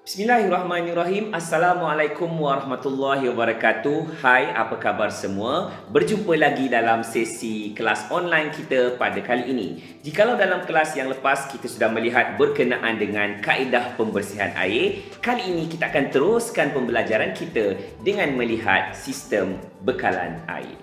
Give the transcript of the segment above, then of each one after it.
Bismillahirrahmanirrahim. Assalamualaikum warahmatullahi wabarakatuh. Hai, apa khabar semua? Berjumpa lagi dalam sesi kelas online kita pada kali ini. Jikalau dalam kelas yang lepas kita sudah melihat berkenaan dengan kaedah pembersihan air, kali ini kita akan teruskan pembelajaran kita dengan melihat sistem bekalan air.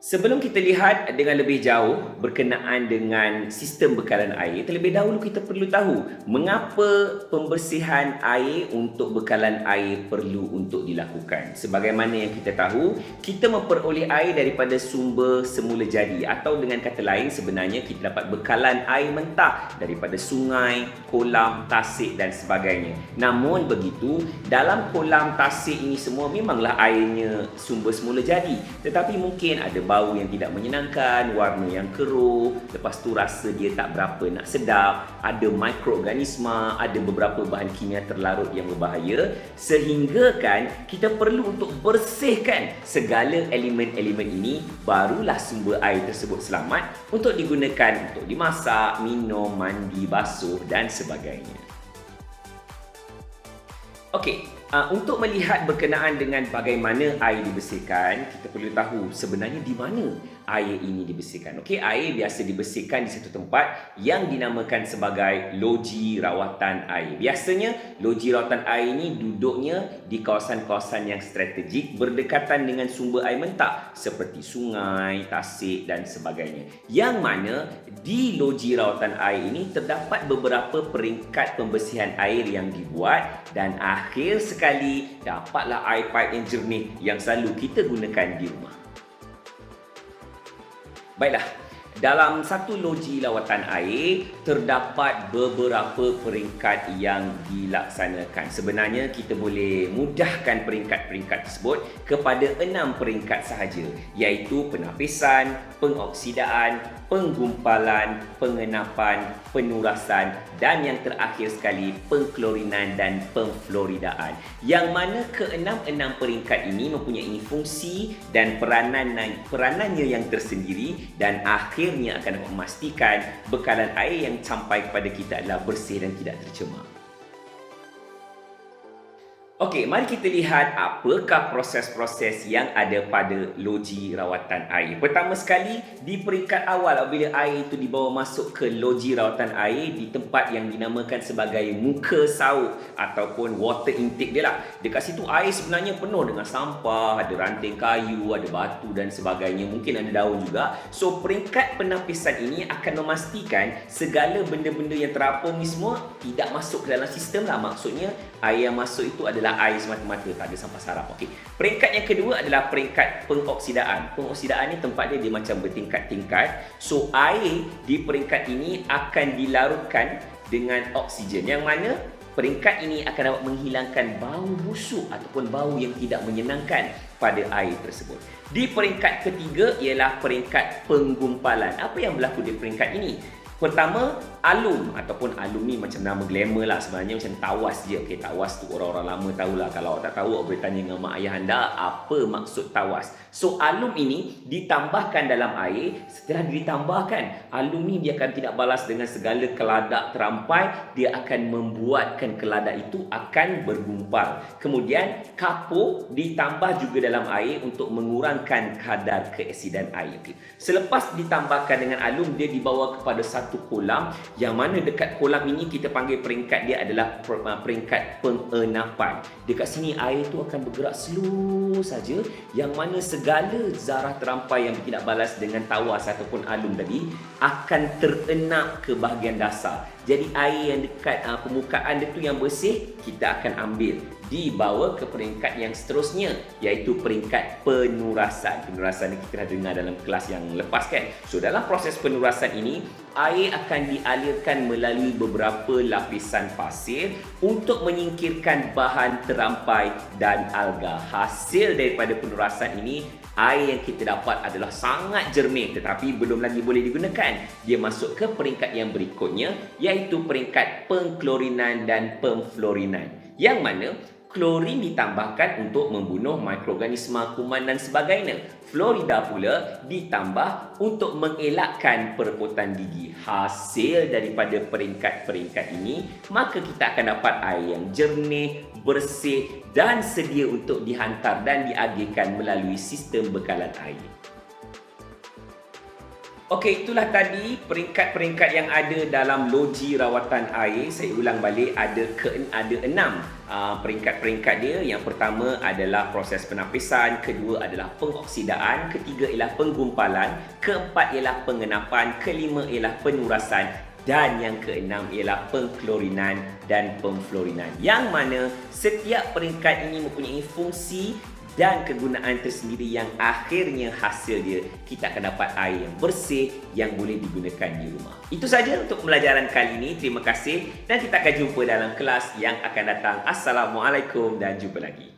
Sebelum kita lihat dengan lebih jauh berkenaan dengan sistem bekalan air, terlebih dahulu kita perlu tahu mengapa pembersihan air untuk bekalan air perlu untuk dilakukan. Sebagaimana yang kita tahu, kita memperoleh air daripada sumber semula jadi atau dengan kata lain sebenarnya kita dapat bekalan air mentah daripada sungai, kolam, tasik dan sebagainya. Namun begitu, dalam kolam, tasik ini semua memanglah airnya sumber semula jadi, tetapi mungkin ada bau yang tidak menyenangkan, warna yang keruh, lepas tu rasa dia tak berapa nak sedap, ada mikroorganisma, ada beberapa bahan kimia terlarut yang berbahaya, sehingga kan kita perlu untuk bersihkan segala elemen-elemen ini, barulah sumber air tersebut selamat untuk digunakan untuk dimasak, minum, mandi, basuh dan sebagainya. Okey, untuk melihat berkenaan dengan bagaimana air dibersihkan, kita perlu tahu sebenarnya di mana air ini dibersihkan. Okey, air biasa dibersihkan di satu tempat yang dinamakan sebagai loji rawatan air. Biasanya loji rawatan air ini duduknya di kawasan-kawasan yang strategik berdekatan dengan sumber air mentah seperti sungai, tasik dan sebagainya. Yang mana di loji rawatan air ini terdapat beberapa peringkat pembersihan air yang dibuat dan akhir sekali dapatlah air pipe yang jernih yang selalu kita gunakan di rumah. Baiklah, dalam satu loji lawatan air terdapat beberapa peringkat yang dilaksanakan. Sebenarnya kita boleh mudahkan peringkat-peringkat tersebut kepada 6 peringkat sahaja, iaitu penapisan, pengoksidaan, penggumpalan, pengenapan, penurasan dan yang terakhir sekali pengklorinan dan pemfloridaan. Yang mana keenam-enam peringkat ini mempunyai fungsi dan peranannya yang tersendiri dan akhirnya akan dapat memastikan bekalan air yang sampai kepada kita adalah bersih dan tidak tercemar. Okey, mari kita lihat apakah proses-proses yang ada pada loji rawatan air. Pertama sekali, di peringkat awal apabila air itu dibawa masuk ke loji rawatan air di tempat yang dinamakan sebagai muka sauk ataupun water intake dia lah. Dekat situ air sebenarnya penuh dengan sampah, ada ranting kayu, ada batu dan sebagainya. Mungkin ada daun juga. So, peringkat penapisan ini akan memastikan segala benda-benda yang terapung ni semua tidak masuk ke dalam sistem lah. Maksudnya, air yang masuk itu adalah air semata-mata, tak ada sampah sarap. Okey. Peringkat yang kedua adalah peringkat pengoksidaan. Pengoksidaan ni tempat dia macam bertingkat-tingkat. So air di peringkat ini akan dilarutkan dengan oksigen yang mana peringkat ini akan dapat menghilangkan bau busuk ataupun bau yang tidak menyenangkan pada air tersebut. Di peringkat ketiga ialah peringkat penggumpalan. Apa yang berlaku di peringkat ini? Pertama, alum ataupun alum ni macam nama glamour lah, sebenarnya macam tawas je. Okey, tawas tu orang-orang lama tahulah. Kalau awak tak tahu, awak boleh tanya dengan mak ayah anda apa maksud tawas. So alum ini ditambahkan dalam air. Setelah ditambahkan, alum ni dia akan tidak balas dengan segala keladak terampai, dia akan membuatkan keladak itu akan bergumpal. Kemudian kapur ditambah juga dalam air untuk mengurangkan kadar keasidan air. Okay. Selepas ditambahkan dengan alum, dia dibawa kepada satu kolam yang mana dekat kolam ini kita panggil peringkat dia adalah peringkat pengenapan. Dekat sini air itu akan bergerak slow saja, yang mana segala zarah terampai yang tidak balas dengan tawas ataupun alum tadi akan terenap ke bahagian dasar. Jadi air yang dekat permukaan dia tu yang bersih kita akan ambil, dibawa ke peringkat yang seterusnya iaitu peringkat penurasan. Penurasan ni kita dah dengar dalam kelas yang lepas kan. So dalam proses penurasan ini air akan dialirkan melalui beberapa lapisan pasir untuk menyingkirkan bahan terampai dan alga. Hasil daripada penurasan ini, air yang kita dapat adalah sangat jernih tetapi belum lagi boleh digunakan. Dia masuk ke peringkat yang berikutnya iaitu peringkat pengklorinan dan pemflorinan. Yang mana Klorin ditambahkan untuk membunuh mikroorganisma, kuman dan sebagainya. Fluorida pula ditambah untuk mengelakkan perebutan gigi. Hasil daripada peringkat-peringkat ini, maka kita akan dapat air yang jernih, bersih dan sedia untuk dihantar dan diagihkan melalui sistem bekalan air. Okey, itulah tadi peringkat-peringkat yang ada dalam loji rawatan air. Saya ulang balik, ada 6 peringkat-peringkat dia. Yang pertama adalah proses penapisan, kedua adalah pengoksidaan, ketiga ialah penggumpalan, keempat ialah pengenapan, kelima ialah penurasan dan yang keenam ialah pengklorinan dan pemflorinan. Yang mana setiap peringkat ini mempunyai fungsi dan kegunaan tersendiri yang akhirnya hasil dia kita akan dapat air yang bersih yang boleh digunakan di rumah. Itu saja untuk pembelajaran kali ini. Terima kasih dan kita akan jumpa dalam kelas yang akan datang. Assalamualaikum dan jumpa lagi.